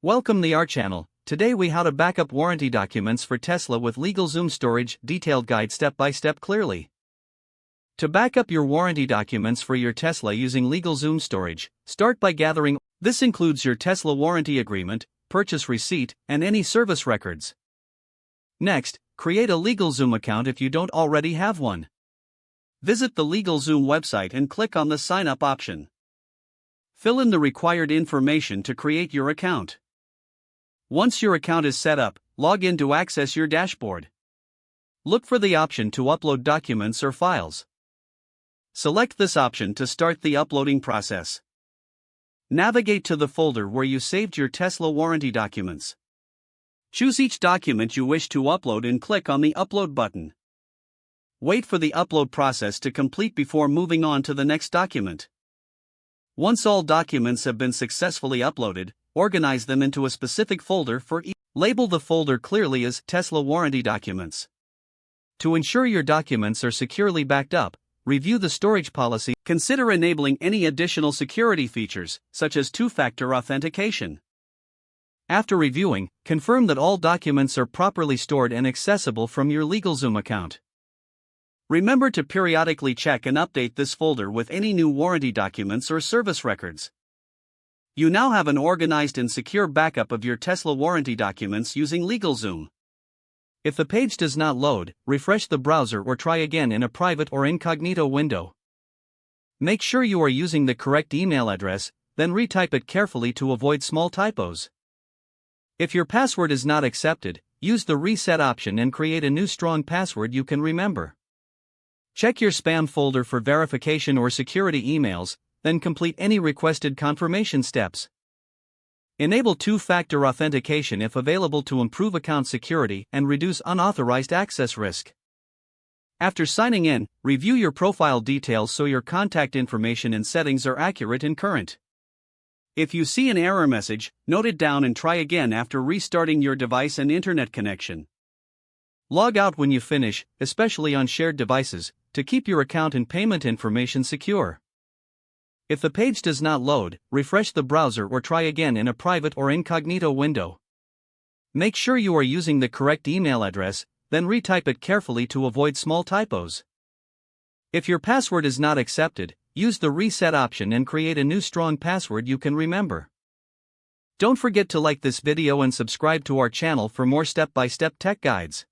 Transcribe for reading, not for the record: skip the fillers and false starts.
Welcome to our channel. Today we how to backup warranty documents for Tesla with LegalZoom storage, detailed guide step by step clearly. To back up your warranty documents for your Tesla using LegalZoom storage, start by gathering. This includes your Tesla warranty agreement, purchase receipt, and any service records. Next, create a LegalZoom account if you don't already have one. Visit the LegalZoom website and click on the Sign Up option. Fill in the required information to create your account. Once your account is set up, log in to access your dashboard. Look for the option to upload documents or files. Select this option to start the uploading process. Navigate to the folder where you saved your Tesla warranty documents. Choose each document you wish to upload and click on the Upload button. Wait for the upload process to complete before moving on to the next document. Once all documents have been successfully uploaded, organize them into a specific folder for each. Label the folder clearly as Tesla warranty documents. To ensure your documents are securely backed up, review the storage policy. Consider enabling any additional security features, such as two-factor authentication. After reviewing, confirm that all documents are properly stored and accessible from your LegalZoom account. Remember to periodically check and update this folder with any new warranty documents or service records. You now have an organized and secure backup of your Tesla warranty documents using LegalZoom. If the page does not load, refresh the browser or try again in a private or incognito window. Make sure you are using the correct email address, then retype it carefully to avoid small typos. If your password is not accepted, use the reset option and create a new strong password you can remember. Check your spam folder for verification or security emails, then complete any requested confirmation steps. Enable two-factor authentication if available to improve account security and reduce unauthorized access risk. After signing in, review your profile details so your contact information and settings are accurate and current. If you see an error message, note it down and try again after restarting your device and internet connection. Log out when you finish, especially on shared devices, to keep your account and payment information secure. If the page does not load, refresh the browser or try again in a private or incognito window. Make sure you are using the correct email address, then retype it carefully to avoid small typos. If your password is not accepted, use the reset option and create a new strong password you can remember. Don't forget to like this video and subscribe to our channel for more step-by-step tech guides.